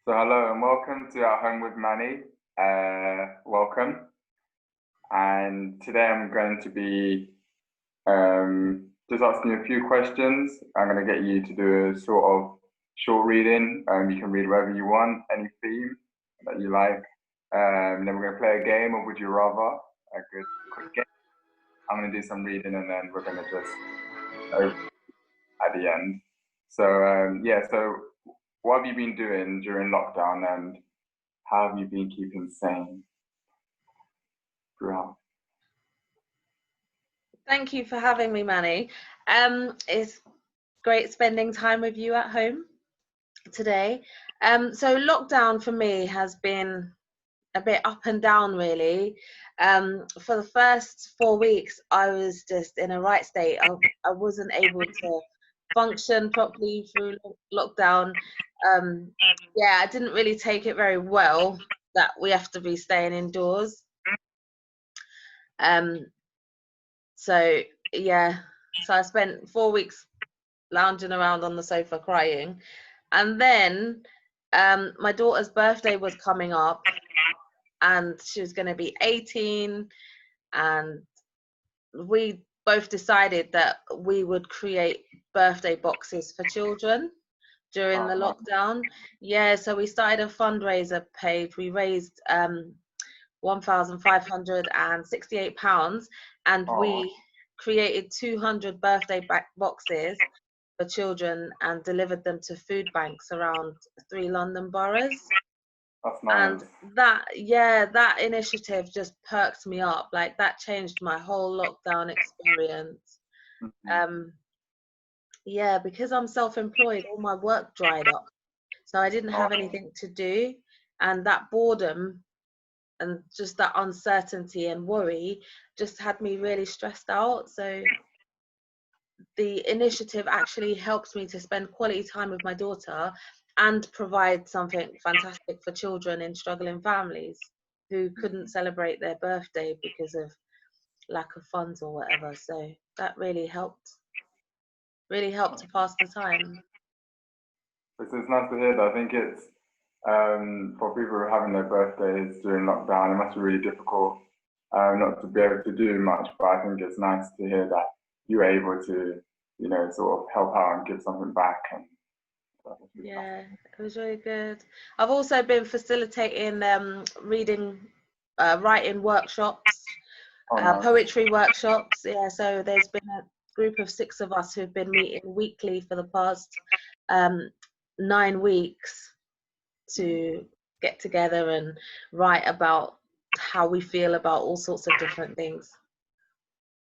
So hello and welcome to At Home with Manny. Welcome. And today I'm going to be just asking you a few questions. I'm going to get you to do a sort of short reading. You can read whatever you want, any theme that you like. Then we're going to play a game of Would You Rather, a good quick game. I'm going to do some reading and then we're going to just open at the end. So so what have you been doing during lockdown and how have you been keeping sane throughout? Thank you for having me, Manny. It's great spending time with you at home today. So lockdown for me has been a bit up and down, really. For the first 4 weeks, I was just in a right state. I wasn't able to function properly through lockdown. I didn't really take it very well that we have to be staying indoors. So I spent 4 weeks lounging around on the sofa crying. And then my daughter's birthday was coming up and she was going to be 18, and we both decided that we would create birthday boxes for children during the lockdown. So we started a fundraiser page. We raised £1,568, and we created 200 birthday boxes for children and delivered them to food banks around 3 London boroughs. That's nice. And that initiative just perked me up. Like, that changed my whole lockdown experience. Because I'm self-employed, all my work dried up, so I didn't have anything to do, and that boredom and just that uncertainty and worry just had me really stressed out. So the initiative actually helped me to spend quality time with my daughter and provide something fantastic for children in struggling families who couldn't celebrate their birthday because of lack of funds or whatever. So that really helped to pass the time. It's nice to hear that. I think it's for people who are having their birthdays during lockdown, it must be really difficult not to be able to do much, but I think it's nice to hear that you were able to, sort of help out and give something back. And it was really good. I've also been facilitating writing workshops, poetry workshops. So there's been a group of 6 of us who've been meeting weekly for the past 9 weeks to get together and write about how we feel about all sorts of different things.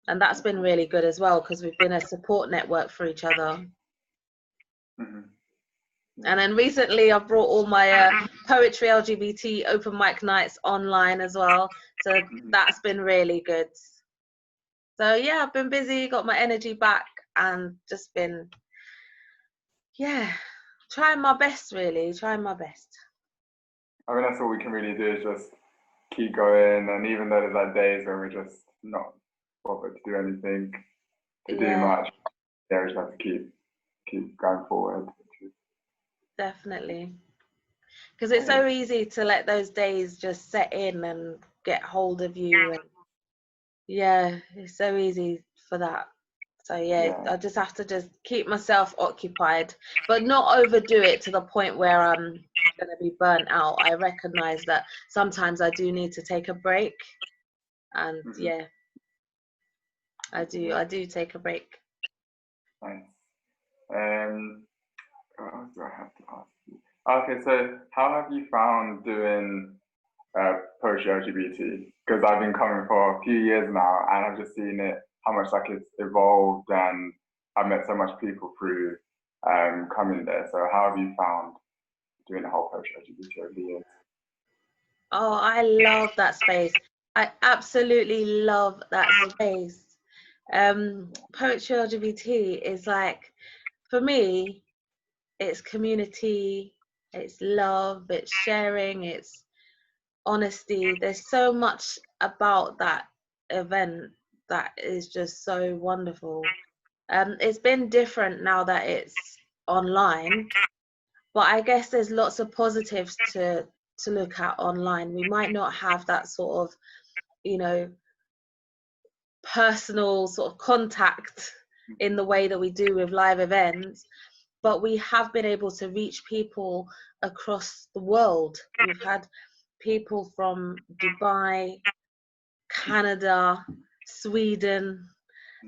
And that's been really good as well, because we've been a support network for each other. And then recently I've brought all my poetry LGBT open mic nights online as well. So that's been really good. So I've been busy, got my energy back, and just been, trying my best, really, trying my best. I mean, that's all we can really do is just keep going. And even though there's like days where we're just not bothered to do anything, do much, we just have to keep going forward. Definitely. Because it's so easy to let those days just set in and get hold of you. And it's so easy for that. So I just have to just keep myself occupied, but not overdo it to the point where I'm going to be burnt out. I recognize that sometimes I do need to take a break, and I do take a break. Nice. What else do I have to ask you? Okay, so how have you found doing poetry LGBT? Because I've been coming for a few years now, and I've just seen it, how much like it's evolved, and I've met so much people through coming there. So how have you found doing the whole poetry LGBT over the years? Oh, I love that space. I absolutely love that space. Poetry LGBT is like, for me, it's community, it's love, it's sharing, it's honesty. There's so much about that event that is just so wonderful. It's been different now that it's online, But I guess there's lots of positives to look at online. We might not have that sort of, you know, personal sort of contact in the way that we do with live events, but we have been able to reach people across the world. We've had people from Dubai, Canada, Sweden,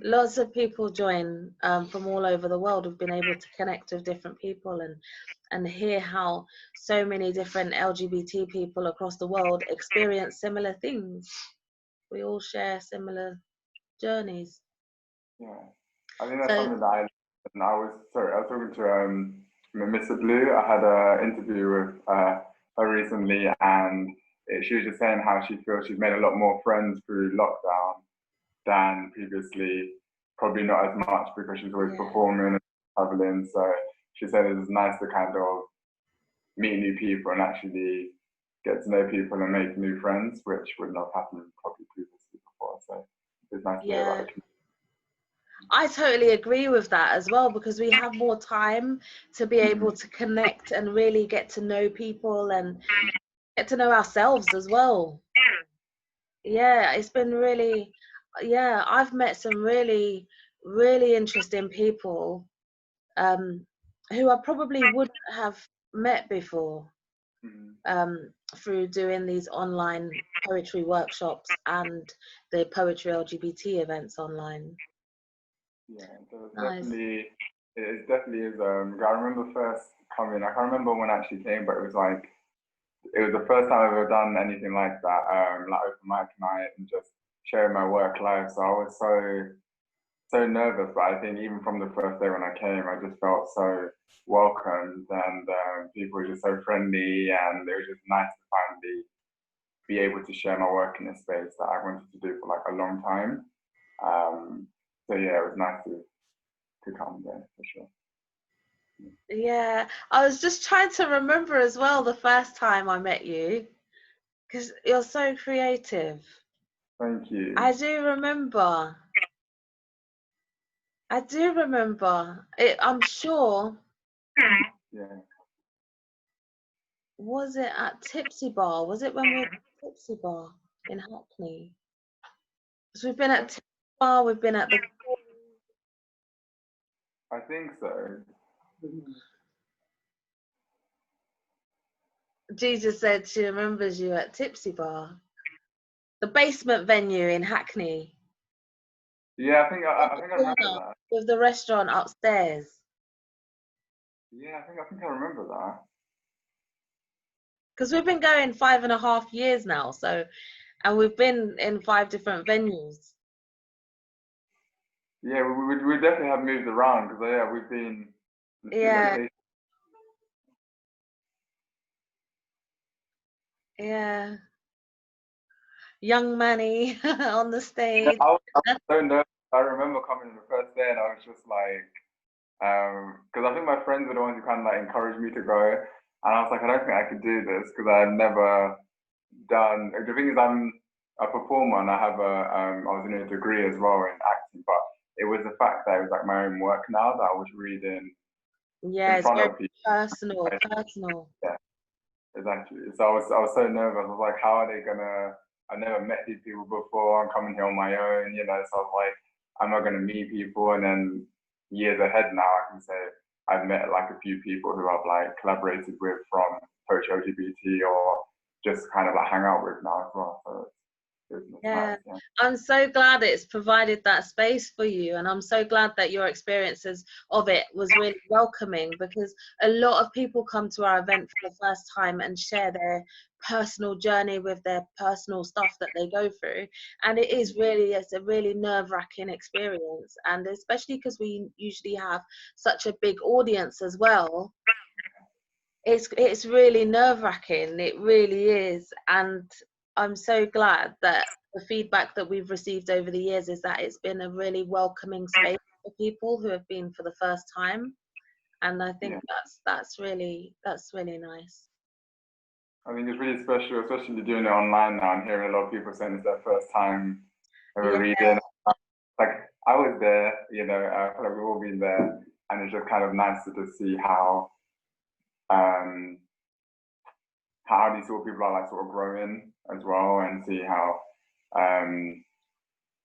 lots of people join from all over the world. We've been able to connect with different people and hear how so many different LGBT people across the world experience similar things. We all share similar journeys. Yeah, I think that's So something that I was talking to Mr. Blue. I had an interview with her recently, and she was just saying how she feels she's made a lot more friends through lockdown than previously. Probably not as much because she's always performing and traveling. So she said it was nice to kind of meet new people and actually get to know people and make new friends, which would not have happened probably previously before. So it's nice to hear about yeah, the community. I totally agree with that as well, because we have more time to be able to connect and really get to know people and get to know ourselves as well. Yeah, it's been really, yeah, I've met some really, really interesting people um, who I probably wouldn't have met before through doing these online poetry workshops and the poetry LGBT events online. Yeah, there was Nice. it definitely is. I remember first coming. I can't remember when I actually came, but it was the first time I've ever done anything like that. Like open mic night and just sharing my work live. So I was so nervous, but I think even from the first day when I came, I just felt so welcomed, and people were just so friendly, and it was just nice to finally be able to share my work in a space that I wanted to do for like a long time. So yeah, it was nice to come there for sure. Yeah, I was just trying to remember as well the first time I met you, because you're so creative. Thank I you. do remember. I do remember. I'm sure. Yeah. Was it at Tipsy Bar? Was it when we were at Tipsy Bar in Hackney? Because we've been at Tipsy Bar, we've been at the. I think so. Jesus said she remembers you at Tipsy Bar, the basement venue in Hackney. Yeah, On I the think I remember corner that. with the restaurant upstairs. Yeah, I think I remember that. Because we've been going 5.5 years now, so, and we've been in 5 different venues. Yeah, we definitely have moved around because yeah, we've been in a few Yeah, locations. yeah. Young Manny on the Yeah, stage. I was so nervous. I remember coming in the first day and I was just like, because I think my friends were the ones who kind of like encouraged me to go, and I was like, I don't think I could do this because I've never done. The thing is, I'm a performer and I was in a degree as well in acting, but it was the fact that it was like my own work now that I was reading Yeah, in it's front very of people. personal, personal. Yeah, exactly. So I was so nervous. I was like, how are they gonna? I've never met these people before. I'm coming here on my own, you know. So I was like, am I gonna meet people? And then years ahead now, I can say I've met like a few people who I've like collaborated with from Coach LGBT or just kind of like hang out with now as well. So it's nice. Yeah, Yeah. I'm so glad it's provided that space for you, and I'm so glad that your experiences of it was really welcoming, because a lot of people come to our event for the first time and share their personal journey with their personal stuff that they go through, and it's a really nerve-wracking experience, and especially because we usually have such a big audience as well. It's really nerve-wracking, it really is, and I'm so glad that the feedback that we've received over the years is that it's been a really welcoming space for people who have been for the first time, and I think Yeah. that's really nice. I think it's really special, especially doing it online now. I'm hearing a lot of people saying it's their first time ever Yeah, reading. Like I was there, you know, I feel like we've all been there, and it's just kind of nice to just see how how these sort of people are like sort of growing as well, and see how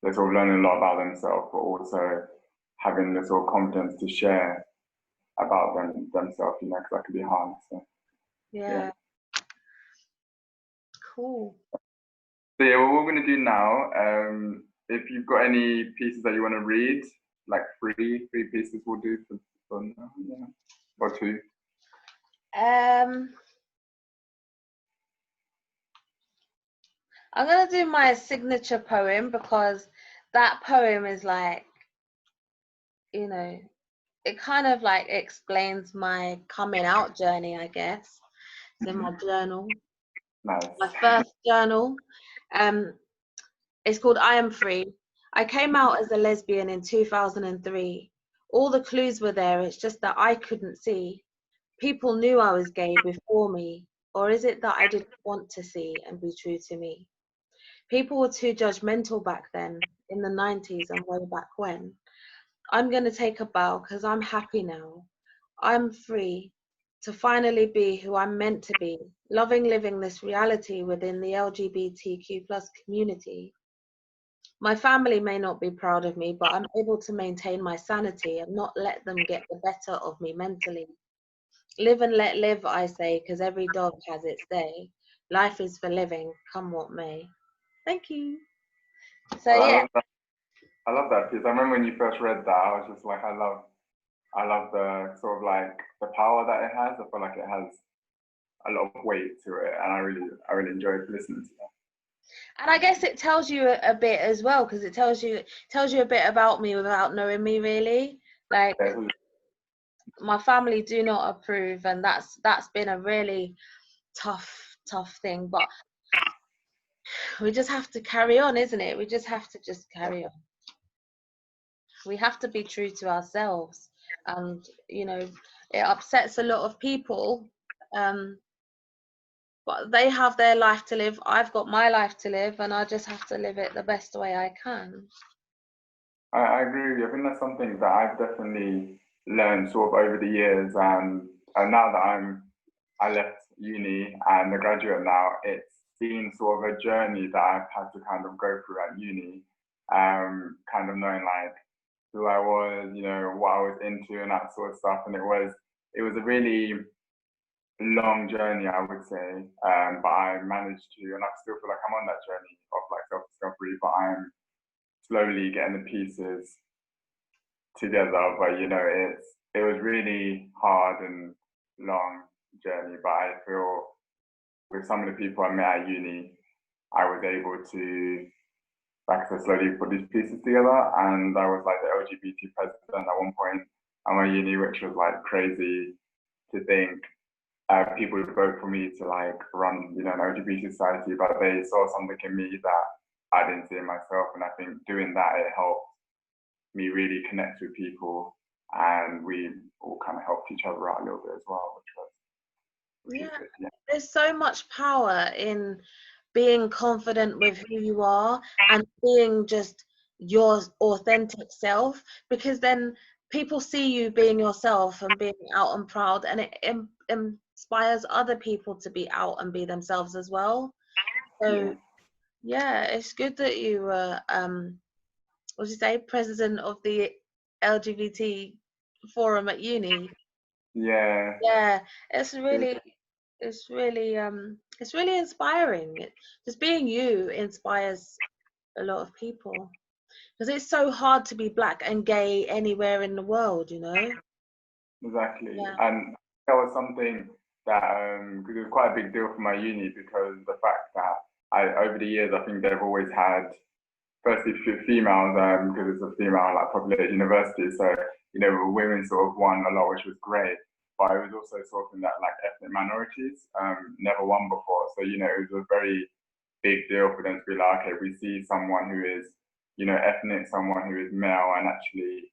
they're sort of learning a lot about themselves, but also having the sort of confidence to share about themselves, you know, because that can be hard. So Yeah. Cool. So yeah, what we're going to do now, if you've got any pieces that you want to read, like three pieces will do for now, yeah, or two. I'm gonna do my signature poem because that poem is like, you know, it kind of like explains my coming out journey, I guess. It's in my journal. Nice. My first journal. It's called I Am Free. I came out as a lesbian in 2003. All the clues were there, it's just that I couldn't see. People knew I was gay before me, or is it that I didn't want to see and be true to me? People were too judgmental back then, in the 90s and way back when. I'm going to take a bow because I'm happy now. I'm free to finally be who I'm meant to be, loving living this reality within the LGBTQ plus community. My family may not be proud of me, but I'm able to maintain my sanity and not let them get the better of me mentally. Live and let live, I say, because every dog has its day. Life is for living, come what may. Thank you. So Well, yeah. I love that piece. I remember when you first read that, I was just like, I love the sort of like the power that it has. I feel like it has a lot of weight to it, and I really enjoyed listening to that. And I guess it tells you a bit as well, because it tells you a bit about me without knowing me really. Like my family do not approve, and that's been a really tough thing. But we just have to carry on, isn't it? We just have to carry on. We have to be true to ourselves, and you know, it upsets a lot of people. But they have their life to live. I've got my life to live, and I just have to live it the best way I can. I agree with you. I think that's something that I've definitely learned sort of over the years, and now that I left uni and a graduate now, it's been sort of a journey that I've had to kind of go through at uni, kind of knowing like who I was, you know, what I was into and that sort of stuff. And it was a really long journey, I would say, but I managed to, and I still feel like I'm on that journey of like self-discovery, but I'm slowly getting the pieces together. But you know, it was really hard and long journey. But I feel with some of the people I met at uni, I was able to, like I said, slowly put these pieces together. And I was like the LGBT president at one point at my uni, which was like crazy to think. People would vote for me to like run, you know, an LGBT society, but they saw something in me that I didn't see in myself. And I think doing that, it helped me really connect with people, and we all kind of helped each other out a little bit as well, which was good, yeah. There's so much power in being confident with who you are and being just your authentic self, because then people see you being yourself and being out and proud, and it inspires other people to be out and be themselves as well. So yeah, it's good that you were what did you say, president of the LGBT forum at uni. Yeah. Yeah, it's really it's really inspiring. Just being you inspires a lot of people, because it's so hard to be black and gay anywhere in the world, you know. Exactly. Yeah. And that was something that, because it was quite a big deal for my uni, because the fact that over the years, I think they've always had, firstly, females, because it's a female like populated university. So, you know, women sort of won a lot, which was great. But it was also something that like ethnic minorities never won before. So, you know, it was a very big deal for them to be like, okay, we see someone who is, you know, ethnic, someone who is male, and actually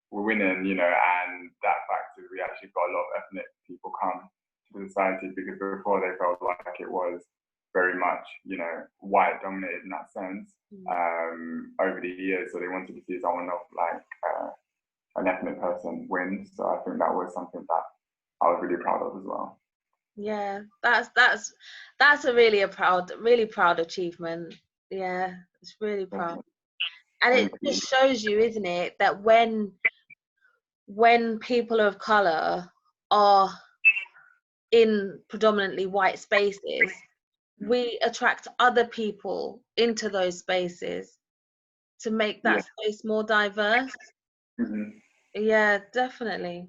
we're winning, you know, and that fact is we actually got a lot of ethnic people come to the society, because before they felt like it was very much, you know, white dominated in that sense over the years. So they wanted to see someone of like an ethnic person win. So I think that was something that I was really proud of as well. Yeah, that's a really proud achievement. Yeah, it's really Thank proud. you. And it Thank you. just shows you, isn't it, that when people of color are in predominantly white spaces, we attract other people into those spaces to make Yeah. that space more diverse. Hmm. Yeah, definitely.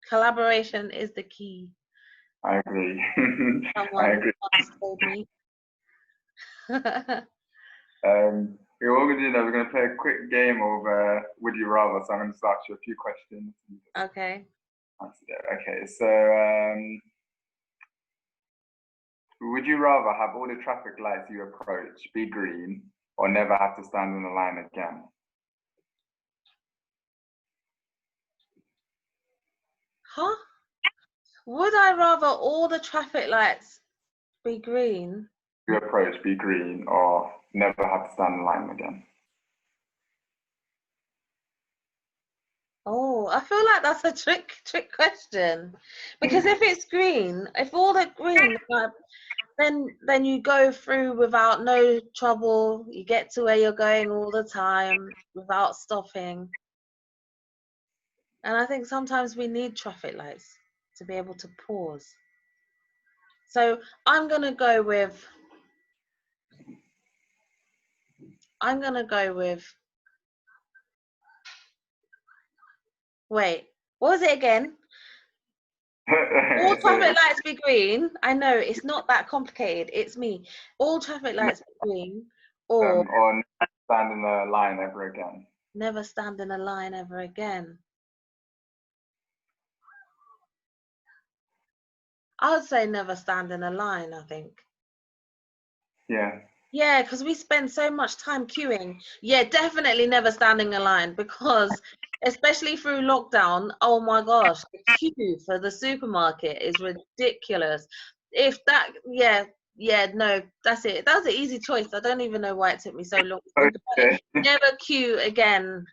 Collaboration is the key. I agree. I Someone agree. once told me. What we're we're going to play a quick game of Would You Rather. So I'm going to ask you a few questions and just Okay. answer that. Okay, so would you rather have all the traffic lights you approach be green or never have to stand in a line again? Huh? Would I rather all the traffic lights be green? You approach be green or never have to stand in line again? Oh, I feel like that's a trick question. Because if it's green, if all the green, like, then you go through without no trouble. You get to where you're going all the time without stopping. And I think sometimes we need traffic lights to be able to pause. So I'm gonna go with wait, what was it again? All So, traffic lights be green. I know it's not that complicated. It's me. All traffic lights be green, or or never stand in a line ever again? never stand in a line ever again. I would say never stand in a line, I think. Yeah. Yeah, because we spend so much time queuing. Yeah, definitely never standing in line because, especially through lockdown, oh my gosh, the queue for the supermarket is ridiculous. If that, yeah, yeah, no, that's it. That was an easy choice. I don't even know why it took me so long to think about it. Okay. Never queue again.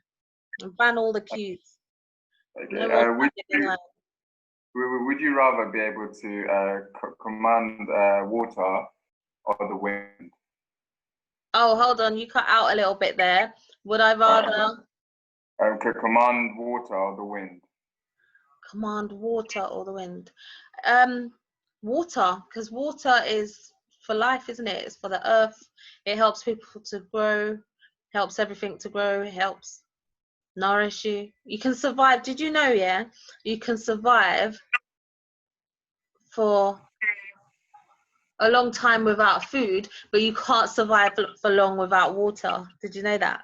Ban all the queues. Okay. No more standing in line. Would you rather be able to command water or the wind? Oh, hold on, you cut out a little bit there. Would I Alright. rather Could command water or the wind? command water or the wind? Um, Water, because water is for life, isn't it? It's for the earth. It helps people to grow, helps everything to grow, it helps nourish you. You can survive. Did you know, yeah? You can survive for a long time without food, but you can't survive for long without water. Did you know that?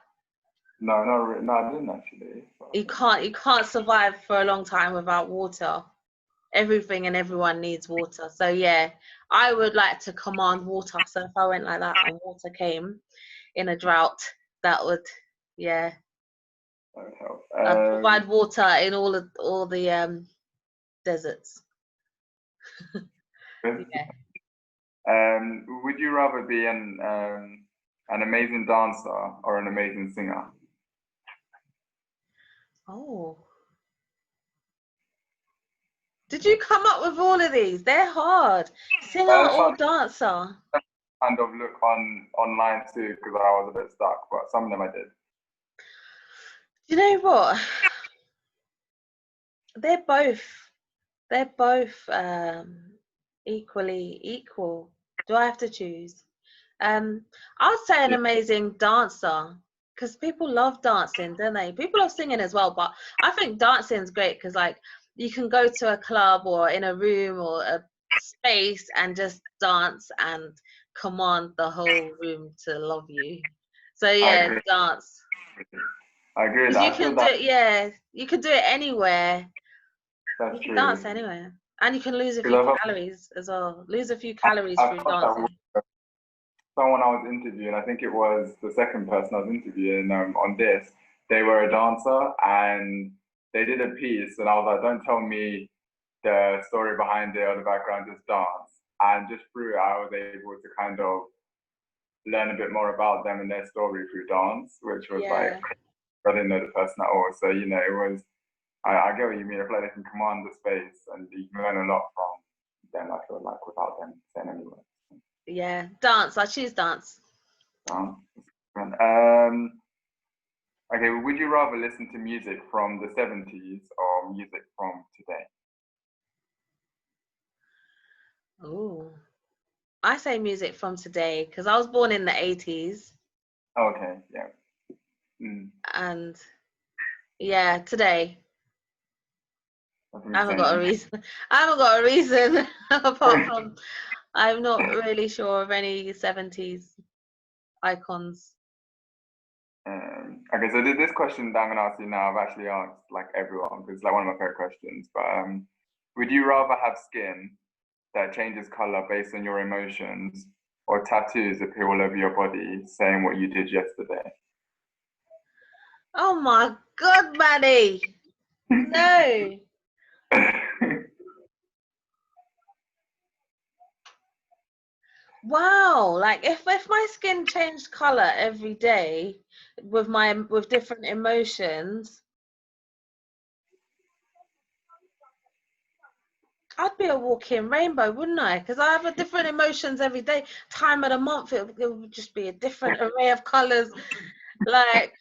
No, not really. No, I didn't actually. You can't survive for a long time without water. Everything and everyone needs water. So yeah, I would like to command water. So if I went like that and water came in a drought, that would, yeah, That would help. I'd provide water in all the deserts. Yeah. Would you rather be an amazing dancer or an amazing singer? Oh, did you come up with all of these? They're hard. Singer So or dancer? kind of look online too because I was a bit stuck, but some of them I did. Do you know what? They're both they're both equally equal. Do I have to choose? I'd say an Yeah. amazing dancer because people love dancing, don't they? People love singing as well, but I think dancing is great because like you can go to a club or in a room or a space and just dance and command the whole room to love you. So I yeah, agree. dance. I agree with Because that. you I feel can do that it, yeah, you can do it anywhere. that's You can dance true. anywhere. And you can lose a few Because calories as well. Lose a few calories I've through felt that dancing. someone I was interviewing, I think it was the second person I was interviewing on this, they were a dancer and they did a piece, and I was like, don't tell me the story behind it or the background, just dance. And just through it, I was able to kind of learn a bit more about them and their story through dance, which was like, Yeah. I didn't know the person at all. So, you know, it was, I get what you mean. I feel like they can command the space and you can learn a lot from them, I feel like, Yeah, dance. I choose dance. Oh, okay, would you rather listen to music from the 70s or music from today? Oh, I say music from today because I was born in the 80s, Okay, yeah. and yeah, today. I I think haven't got a same. reason. I haven't got a reason apart from I'm not really sure of any 70s icons. Okay, so this question that I'm gonna ask you now, I've actually asked like everyone because it's like one of my favorite questions. But would you rather have skin that changes color based on your emotions, or tattoos appear all over your body saying what you did yesterday? Oh my God, Manny! No. Wow, like if my skin changed color every day with different emotions, I'd be a walking rainbow, wouldn't I? Because I have a different emotions every day. Time of the month, it would just be a different array of colors, like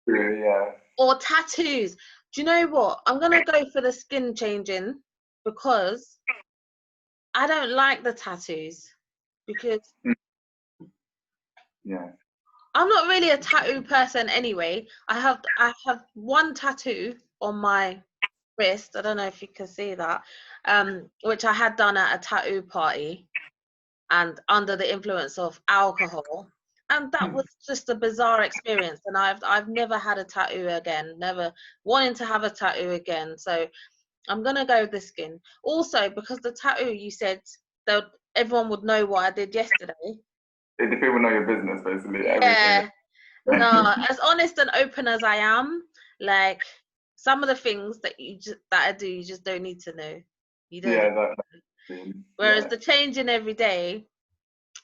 Yeah. or tattoos. Do you know what? I'm gonna go for the skin changing because I don't like the tattoos because Yeah. I'm not really a tattoo person anyway. I have one tattoo on my wrist. I don't know if you can see that, which I had done at a tattoo party and under the influence of alcohol. And that was just a bizarre experience. And I've never had a tattoo again, never wanting to have a tattoo again. So I'm gonna go with the skin. Also, because the tattoo you said that everyone would know what I did yesterday. If the people know your business, basically, everything. Yeah. No, as honest and open as I am, like some of the things that I do, you just don't need to know. You don't Yeah, need. Whereas yeah. the changing every day,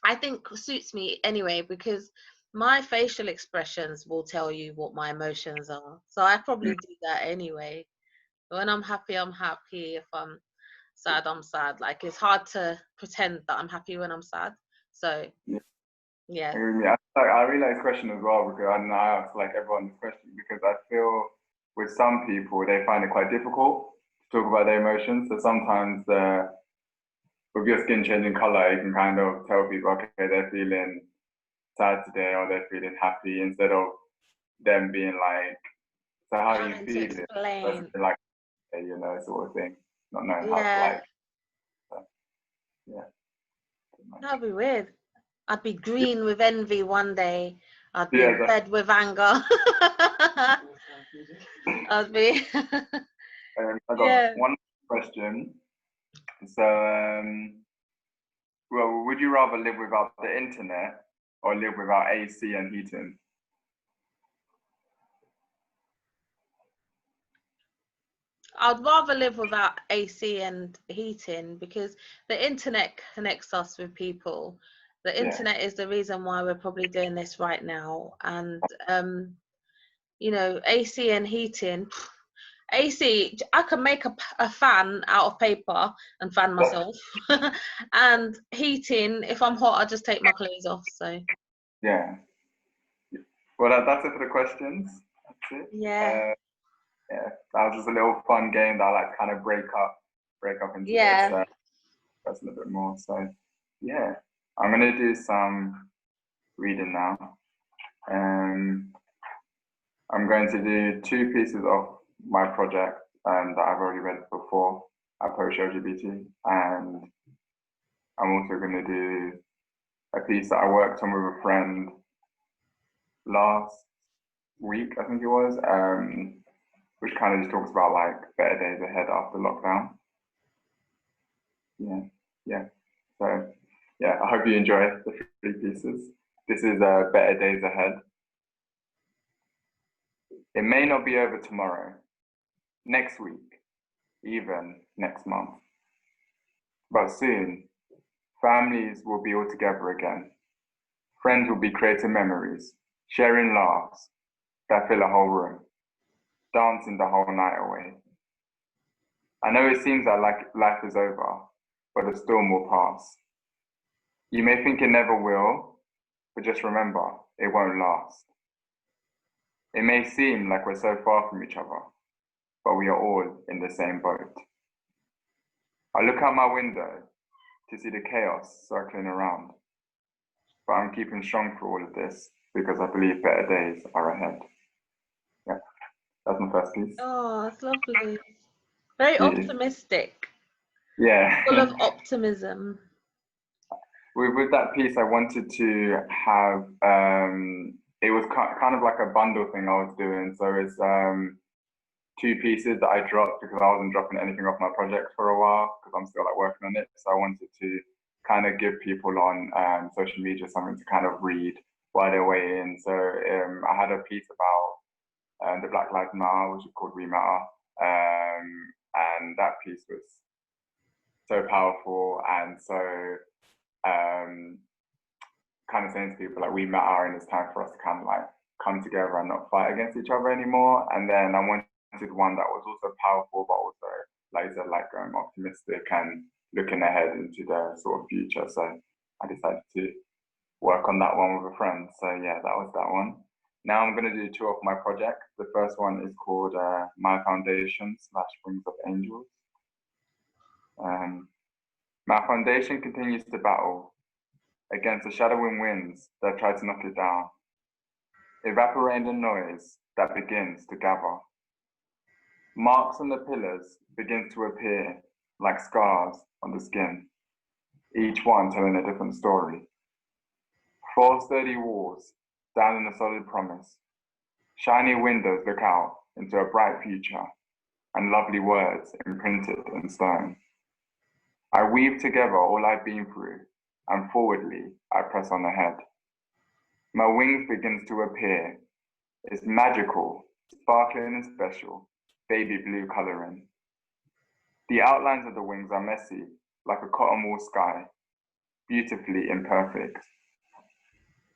I think suits me anyway because my facial expressions will tell you what my emotions are. So I probably do that anyway. When I'm happy, I'm happy. If I'm sad, I'm sad. Like it's hard to pretend that I'm happy when I'm sad. So Yeah. yeah. Agree with me. I realize this question as well because I ask like everyone this question because I feel with some people they find it quite difficult to talk about their emotions. So sometimes with your skin changing color, you can kind of tell people, okay, they're feeling sad today or they're feeling happy instead of them being like, so how are you Having to feeling? Versus explain. like, hey, sort of thing, not knowing how to Yeah, like, so, yeah. that'd be weird. I'd be green with envy one day. I'd be Yeah, red with anger. I'd be I got yeah. one question. So, well, would you rather live without the internet or live without AC and heating? I'd rather live without AC and heating because the internet connects us with people. The Yeah, internet is the reason why we're probably doing this right now. And AC and heating. AC, I can make a fan out of paper and fan myself. And heating, if I'm hot, I just take my clothes off. So yeah. Well, that's it for the questions. That's it. yeah, Yeah, that was just a little fun game that I like to kind of break up into this yeah. person a bit more. So, yeah, I'm gonna do some reading now. Um, I'm going to do two pieces of my project that I've already read before at Post LGBT, and I'm also going to do a piece that I worked on with a friend last week, I think it was, which kind of just talks about like better days ahead after lockdown. Yeah, yeah. So, yeah, I hope you enjoy the three pieces. This is Better Days Ahead. It may not be over tomorrow, next week, even next month, but soon families will be all together again. Friends will be creating memories, sharing laughs that fill a whole room, dancing the whole night away. I know it seems that like life is over, but the storm will pass. You may think it never will, but just remember, it won't last. It may seem like we're so far from each other, but we are all in the same boat. I look out my window to see the chaos circling around, but I'm keeping strong through all of this because I believe better days are ahead. Yeah, that's my first piece. Oh, that's lovely. Very Yeah. optimistic. Yeah. Full of optimism. With that piece, I wanted to have, it was kind of like a bundle thing I was doing. So it's two pieces that I dropped because I wasn't dropping anything off my project for a while because I'm still like working on it. So I wanted to kind of give people on social media something to kind of read while they're waiting. So I had a piece about the Black Lives Matter, which is called We Matter. And that piece was so powerful and so kind of saying to people like we matter and it's time for us to kind of like come together and not fight against each other anymore. And then I wanted one that was also powerful, but also like you said, like optimistic and looking ahead into the sort of future. So I decided to work on that one with a friend. So yeah, that was that one. Now I'm going to do two of my projects. The first one is called My Foundation / Wings of Angels. My foundation continues to battle against the shadowing winds that try to knock it down, evaporating the noise that begins to gather. Marks on the pillars begin to appear like scars on the skin, each one telling a different story. 4 sturdy walls stand in a solid promise. Shiny windows look out into a bright future, and lovely words imprinted in stone. I weave together all I've been through, and forwardly I press on ahead. My wings begins to appear. It's magical, sparkling and special, baby blue coloring. The outlines of the wings are messy, like a cotton wool sky, beautifully imperfect.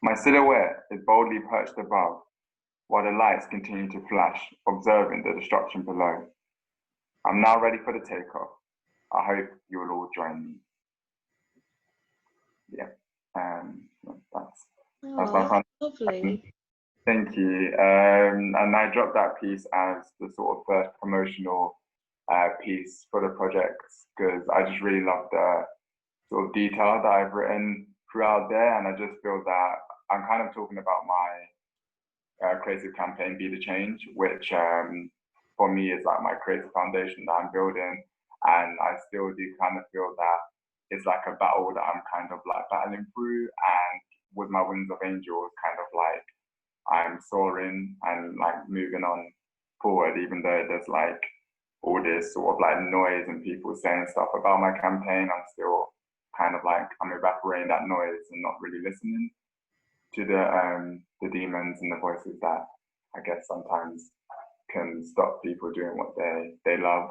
My silhouette is boldly perched above, while the lights continue to flash, observing the destruction below. I'm now ready for the takeoff. I hope you will all join me. Yeah, that's my fun. Lovely. Thank you. And I dropped that piece as the sort of first promotional piece for the project because I just really love the sort of detail that I've written throughout there. And I just feel that I'm kind of talking about my creative campaign, Be the Change, which for me is like my creative foundation that I'm building. And I still do kind of feel that it's like a battle that I'm kind of like battling through. And with my Wings of Angels, kind of like I'm soaring and like moving on forward, even though there's like all this sort of like noise and people saying stuff about my campaign. I'm still kind of like I'm evaporating that noise and not really listening to the demons and the voices that I guess sometimes can stop people doing what they love.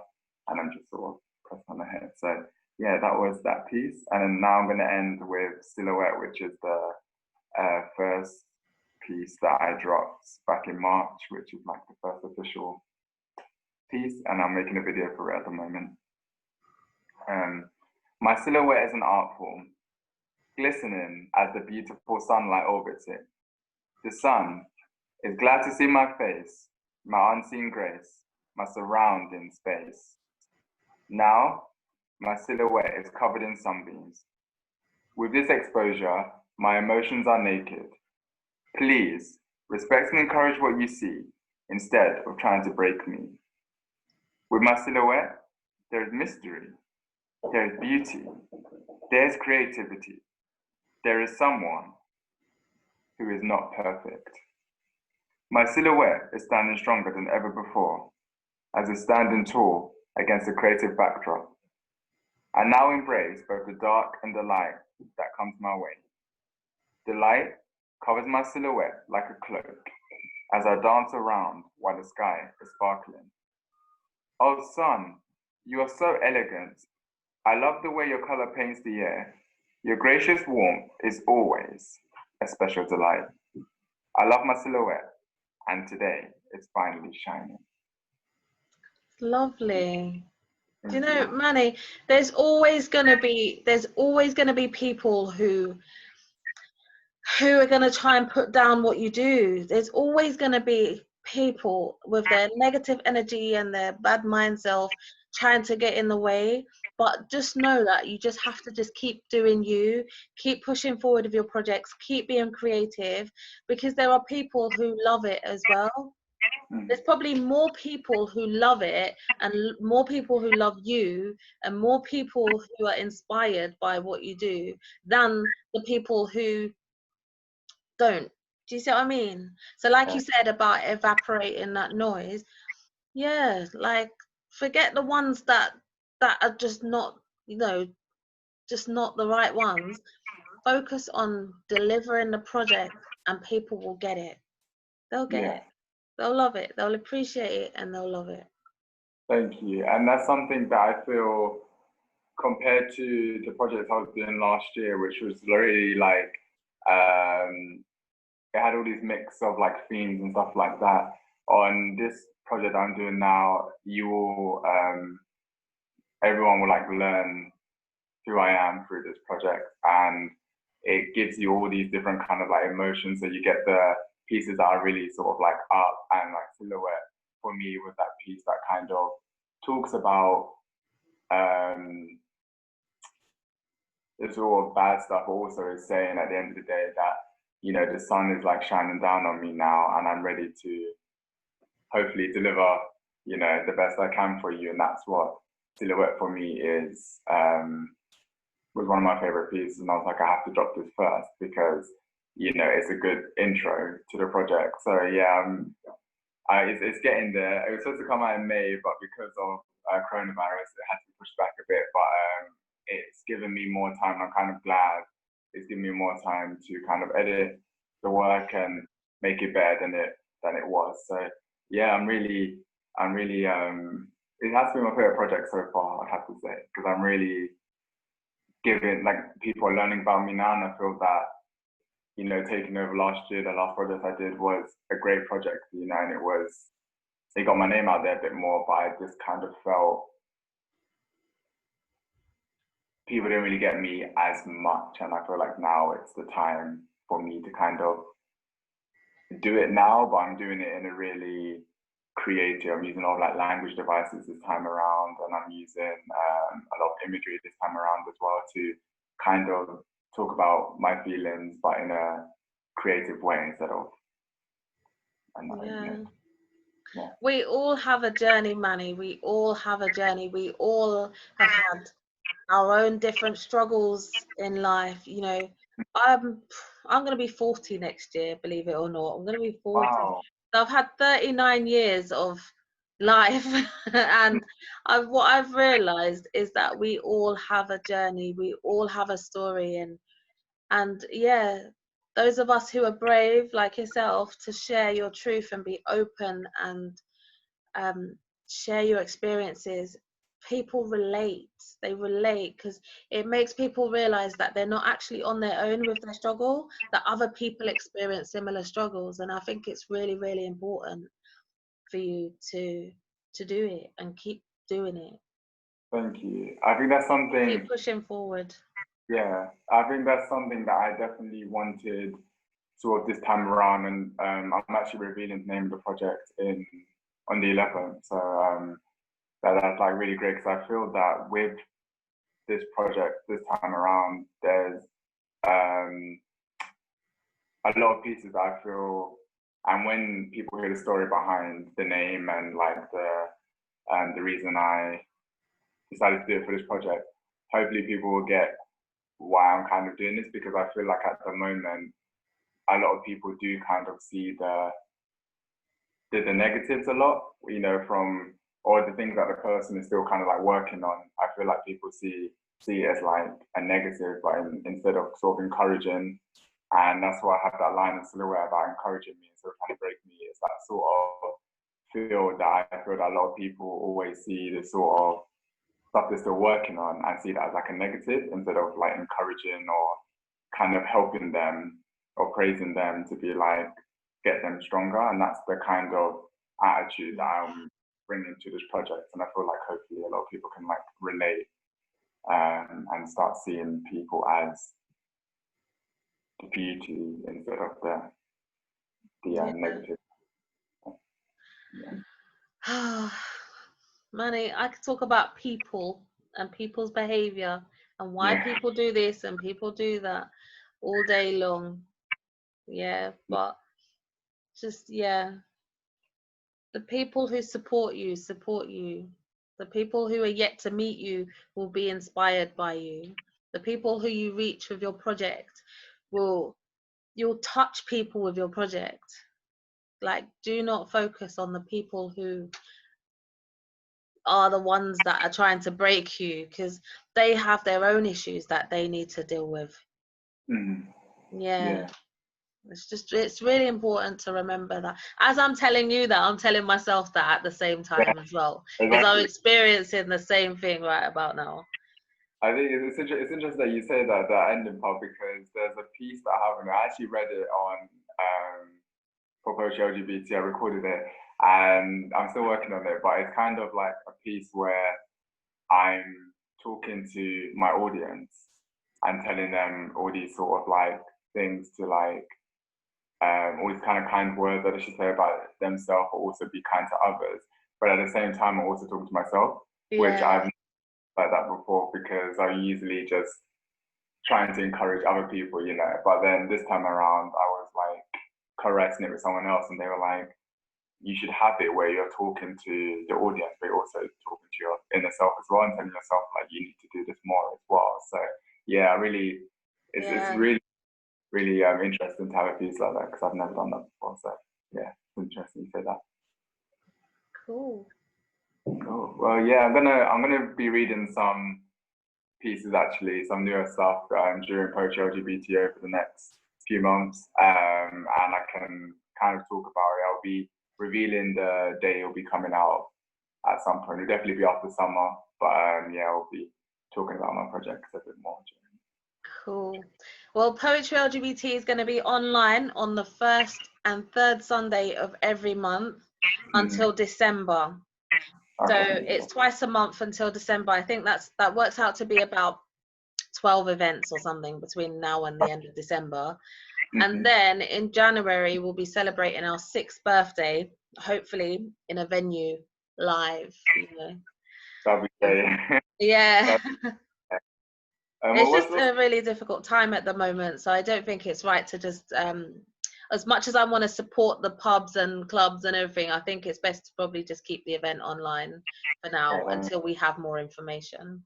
And I'm just sort of pressing on the head. So yeah, that was that piece. And then now I'm going to end with Silhouette, which is the first piece that I dropped back in March, which is like the first official piece, and I'm making a video for it at the moment. My silhouette is an art form, glistening as the beautiful sunlight orbits it. The sun is glad to see my face, my unseen grace, my surrounding space. Now, my silhouette is covered in sunbeams. With this exposure, my emotions are naked. Please, respect and encourage what you see, instead of trying to break me. With my silhouette, there is mystery, there is beauty, there is creativity, there is someone who is not perfect. My silhouette is standing stronger than ever before, as it's standing tall against a creative backdrop. I now embrace both the dark and the light that comes my way. The light covers my silhouette like a cloak as I dance around while the sky is sparkling. Oh sun, you are so elegant. I love the way your color paints the air. Your gracious warmth is always a special delight. I love my silhouette, and today it's finally shining. Lovely. Do you know, Manny, there's always gonna be people who are gonna try and put down what you do. There's always gonna be people with their negative energy and their bad mind self trying to get in the way. But just know that you just have to just keep doing you, keep pushing forward with your projects, keep being creative, because there are people who love it as well. There's probably more people who love it, and more people who love you, and more people who are inspired by what you do than the people who don't. Do you see what I mean? So like you said about evaporating that noise, yeah, like forget the ones that are just not, just not the right ones. Focus on delivering the project and people will get it. They'll get it. They'll love it. They'll appreciate it and they'll love it. Thank you. And that's something that I feel, compared to the project I was doing last year, which was really like, it had all these mix of like themes and stuff like that. On this project I'm doing now, you will, everyone will like learn who I am through this project, and it gives you all these different kind of like emotions. So you get the pieces that are really sort of like up and like silhouette. For me, with that piece that kind of talks about the sort of bad stuff, also is saying at the end of the day that, the sun is like shining down on me now, and I'm ready to hopefully deliver, the best I can for you. And that's what silhouette for me is. Was one of my favorite pieces, and I was like, I have to drop this first because it's a good intro to the project. So yeah, it's getting there. It was supposed to come out in May, but because of coronavirus, it had to be pushed back a bit. But it's given me more time. I'm kind of glad it's given me more time to kind of edit the work and make it better than it was. So yeah, I'm really it has to be my favorite project so far, I have to say, because I'm really giving, like, people are learning about me now, and I feel that, taking over last year, the last project I did was a great project, and it got my name out there a bit more, but I just kind of felt people didn't really get me as much, and I feel like now it's the time for me to kind of do it now, but I'm doing it in a really creative. I'm using a lot of like language devices this time around, and I'm using a lot of imagery this time around as well to kind of talk about my feelings, but in a creative way instead of. Yeah. We all have a journey, Manny. We all have a journey. We all have had our own different struggles in life. I'm going to be 40 next year, believe it or not. I'm going to be 40. Wow. So I've had 39 years of life, and what I've realized is that we all have a journey. We all have a story, and yeah, those of us who are brave, like yourself, to share your truth and be open and share your experiences, people relate. They relate because it makes people realize that they're not actually on their own with their struggle, that other people experience similar struggles. And I think it's really, really important for you to do it and keep doing it. Thank you. I think that's something. Keep pushing forward. Yeah, I think that's something that I definitely wanted sort of this time around, and I'm actually revealing the name of the project on the 11th. So that's like really great, because I feel that with this project this time around, there's a lot of pieces that I feel, and when people hear the story behind the name and like the reason I decided to do it for this project, hopefully people will get why I'm kind of doing this, because I feel like at the moment a lot of people do kind of see the negatives a lot, from all the things that the person is still kind of like working on. I feel like people see it as like a negative, but instead of sort of encouraging. And that's why I have that line in silhouette about encouraging me instead of trying to break me. It's that sort of feel that I feel that a lot of people always see the sort of stuff they're still working on and see that as like a negative, instead of like encouraging or kind of helping them or praising them to be like, get them stronger. And that's the kind of attitude that I'm bringing to this project. And I feel like hopefully a lot of people can like relate and start seeing people as the beauty instead of the negative. Yeah. Manny, I could talk about people and people's behavior and why people do this and people do that all day long. Yeah, but just, the people who support you support you. The people who are yet to meet you will be inspired by you. The people who you reach with your project you'll touch people with your project. Like, do not focus on the people who are the ones that are trying to break you, because they have their own issues that they need to deal with. Yeah. It's really important to remember that. As I'm telling you that, I'm telling myself that at the same time as well, because I'm experiencing the same thing right about now. I think it's interesting that you say that ending part, because there's a piece that I haven't. I actually read it on for Poetry LGBT. I recorded it, and I'm still working on it. But it's kind of like a piece where I'm talking to my audience and telling them all these sort of like things to like all these kind of kind words that they should say about themselves, but also be kind to others. But at the same time, I'm also talking to myself, which I've like that before, because I usually just trying to encourage other people, you know. But then this time around, I was like correcting it with someone else, and they were like, you should have it where you're talking to the audience, but you're also talking to your inner self as well, and telling yourself like you need to do this more as well. So yeah, it's really interesting to have a piece like that, because I've never done that before. So yeah, it's interesting to say that. Cool. Well, yeah, I'm gonna be reading some pieces, actually, some newer stuff during Poetry LGBT over the next few months, and I can kind of talk about it. I'll be revealing the day it'll be coming out at some point. It'll definitely be after summer, but yeah, I'll be talking about my projects a bit more. Cool. Well, Poetry LGBT is going to be online on the 1st and 3rd Sunday of every month until December. So it's twice a month until December. I think that works out to be about 12 events or something between now and the end of December. And then in January, we'll be celebrating our 6th birthday, hopefully in a venue live. You know. That'll be great. Yeah. It's just a really difficult time at the moment, so I don't think it's right to just, as much as I want to support the pubs and clubs and everything, I think it's best to probably just keep the event online for now until we have more information.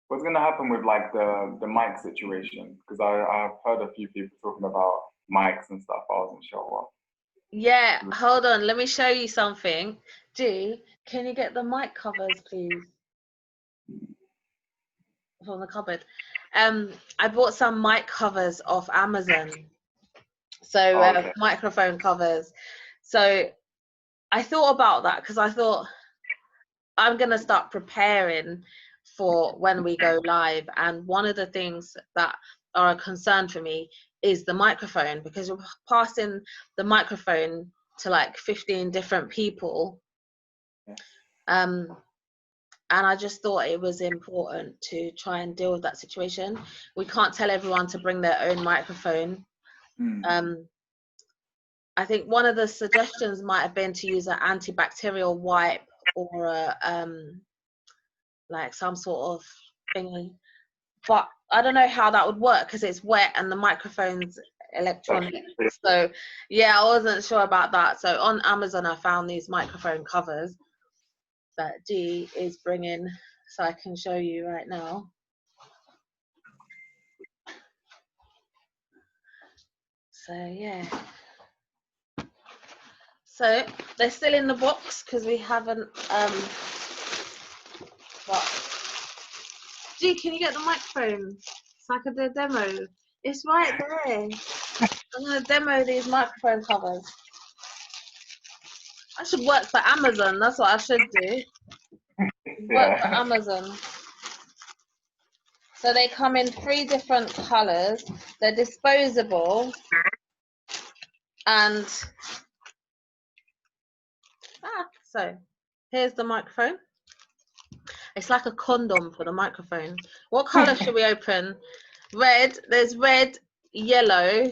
What's going to happen with like the mic situation? Because I've heard a few people talking about mics and stuff. I wasn't sure what. Yeah, hold on, let me show you something. Can you get the mic covers, please? From the cupboard. I bought some mic covers off Amazon. So microphone covers. So I thought about that, because I thought I'm gonna start preparing for when we go live, and one of the things that are a concern for me is the microphone, because we're passing the microphone to like 15 different people. And I just thought it was important to try and deal with that situation. We can't tell everyone to bring their own microphone. I think one of the suggestions might have been to use an antibacterial wipe or like some sort of thingy. But I don't know how that would work, because it's wet and the microphone's electronic. So yeah, I wasn't sure about that. So on Amazon, I found these microphone covers that G is bringing, so I can show you right now. So yeah, so they're still in the box because we haven't G, can you get the microphone so I can do a demo? It's right there. I'm gonna demo these microphone covers. I should work for Amazon, that's what I should do. Work for Amazon. So they come in 3 different colors. They're disposable, and so Here's the microphone. It's like a condom for the microphone. What color should we open? Red. There's red, yellow,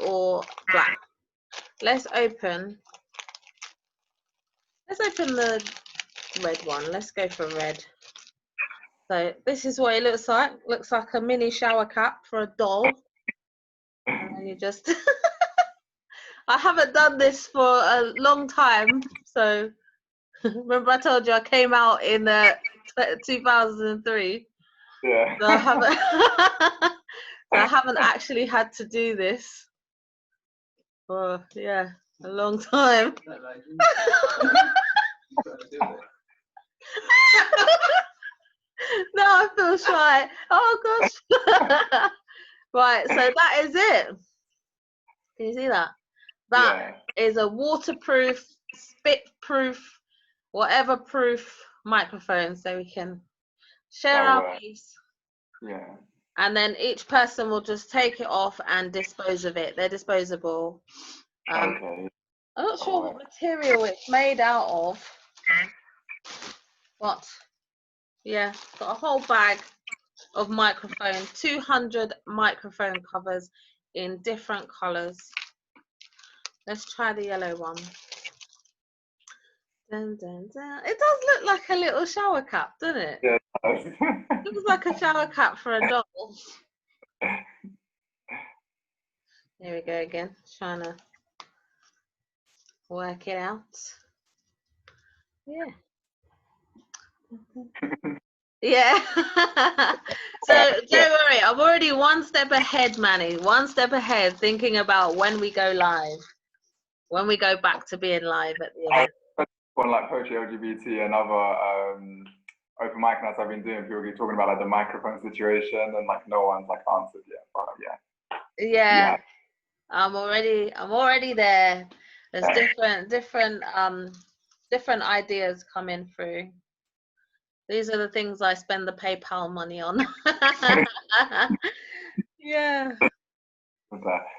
or black. Let's open the red one. Let's go for red. So this is what it looks like. Looks like a mini shower cap for a doll. And then you just I haven't done this for a long time. So remember I told you I came out in 2003. Yeah. So I haven't actually had to do this for a long time. No, I feel shy. Oh gosh. Right, so that is it. Can you see that? That is a waterproof, spit-proof, whatever proof microphone, so we can share our piece. Yeah. And then each person will just take it off and dispose of it. They're disposable. Okay. I'm not sure what material it's made out of. But yeah, got a whole bag of microphone, 200 microphone covers in different colors. Let's try the yellow one. Dun, dun, dun. It does look like a little shower cap, doesn't it? Yeah. It looks like a shower cap for a doll. Here we go again, trying to work it out. Yeah. Yeah. So don't worry, I'm already one step ahead, Manny. One step ahead, thinking about when we go live, when we go back to being live at the event. On like Poetry LGBT and other open mic nights I've been doing, people keep talking about like the microphone situation and like no one's like answered yet. But yeah. I'm already there. There's different ideas coming through. These are the things I spend the PayPal money on. Yeah.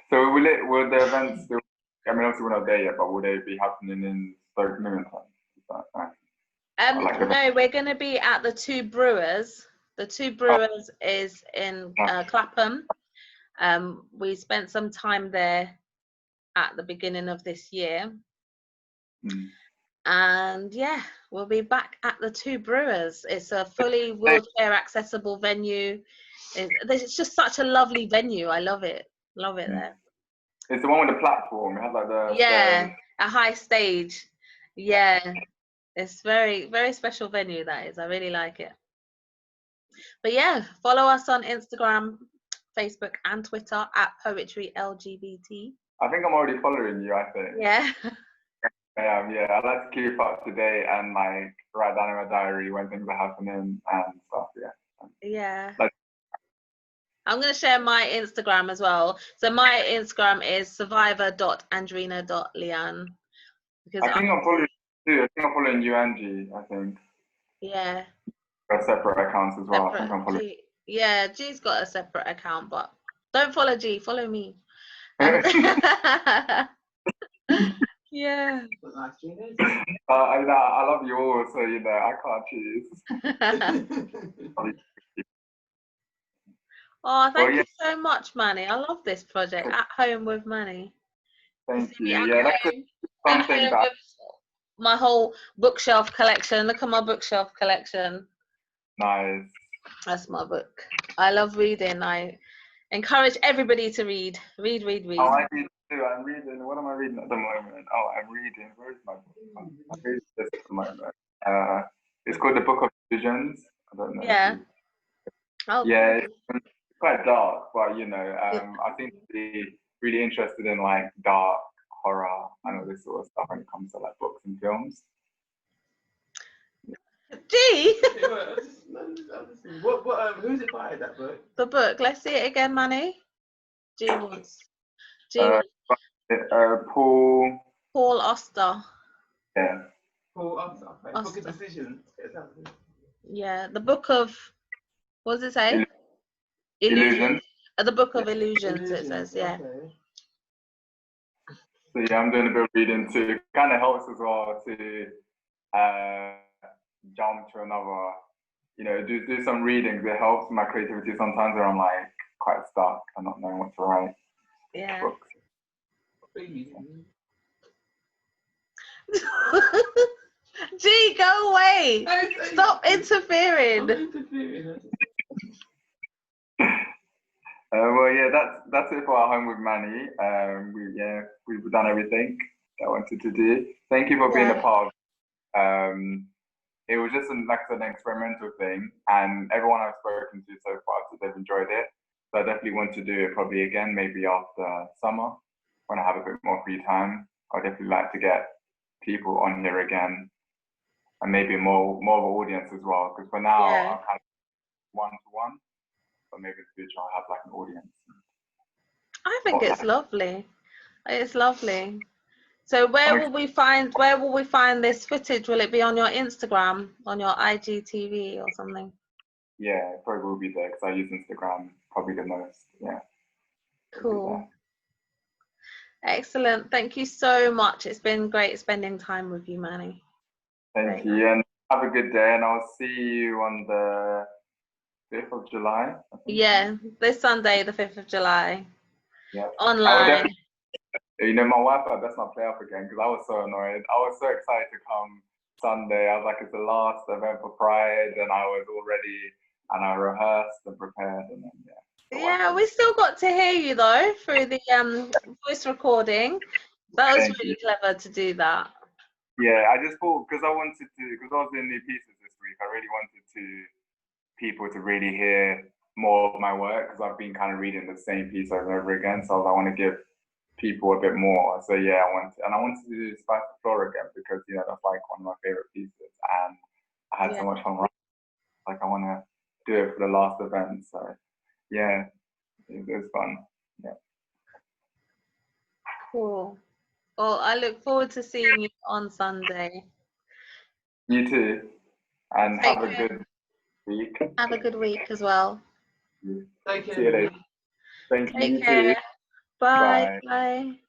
So will the events still, I mean obviously we're not there yet, but will they be happening in Stoke Newington? No, we're going to be at the Two Brewers. The Two Brewers is in Clapham. We spent some time there at the beginning of this year. And yeah, we'll be back at the Two Brewers. It's a fully wheelchair accessible venue. It's just such a lovely venue. I love it. Love it there. It's the one with the platform. It has like a high stage. Yeah. It's very, very special venue, that is. I really like it. But yeah, follow us on Instagram, Facebook, and Twitter at Poetry LGBT. I think I'm already following you, I think. Yeah. I am, yeah. I like to keep up to date and like write down in my diary when things are happening and stuff, Yeah. I'm going to share my Instagram as well. So my Instagram is survivor.andrina.lian. I think I'm following you too. I think I'm following you, Angie, I think. Yeah. Got separate accounts as well. I think I'm following. Yeah, G's got a separate account, but don't follow G, follow me. Yeah. I love you all, so I can't choose. Oh, thank you so much, Manny. I love this project, At Home with Manny. Thank you. Yeah, that's something that my whole bookshelf collection. Look at my bookshelf collection. Nice. That's my book. I love reading. I encourage everybody to read. Read. Oh, I read too. I'm reading. What am I reading at the moment? Oh, I'm reading. Where is my book? I'm reading this at the moment. It's called The Book of Illusions. I don't know. Yeah. Yeah, it's quite dark, but I seem to be really interested in like dark horror and all this sort of stuff when it comes to like books and films. Gee! Who's it by, that book? The book. Let's see it again, Manny. G wants. Paul Auster. Yeah. Paul Auster. Book of Decisions. Yeah, the book of. What does it say? Illusions. The Book of Illusions, it says, yeah. So yeah, I'm doing a bit of reading too. It kind of helps as well to jump to another, do some readings. It helps my creativity sometimes where I'm like quite stuck and not knowing what to write. Yeah. Books. Gee, go away. No, Stop interfering. I'm interfering. Well, yeah, that's it for At Home with Manny. We've done everything I wanted to do. Thank you for being a part of. It was just an experimental thing, and everyone I've spoken to so far said they've enjoyed it. So I definitely want to do it probably again, maybe after summer when I have a bit more free time. I'd definitely like to get people on here again, and maybe more of an audience as well. Because for now, I'm kind of one-to-one, but maybe in the future I'll have like an audience. I think it's lovely. It's lovely. So where will we find this footage? Will it be on your Instagram, on your IGTV or something? Yeah, it probably will be there because I use Instagram probably the most. Yeah. Cool. Excellent. Thank you so much. It's been great spending time with you, Manny. Thank you, and have a good day, and I'll see you on the 5th of July. Yeah, this Sunday, the 5th of July. Yeah. Online. My wife, I best not play up again because I was so annoyed. I was so excited to come Sunday. I was like, it's the last event for Pride, and I was all ready, and I rehearsed and prepared, and then Yeah, we still got to hear you though through the voice recording. That was really clever to do that. Yeah, I just thought because I was doing new pieces this week, I really wanted people to really hear more of my work because I've been kind of reading the same piece over and over again. So I want to give people a bit more. So yeah, I wanted to do Spice the Floor again because that's like one of my favorite pieces, and I had so much fun writing. Like I want to do it for the last event. So yeah, it was fun. Yeah. Cool. Well, I look forward to seeing you on Sunday. You too, and have a good week. Have a good week as well. Take care. See you later. Thank you. Take care. Too. Bye. Bye.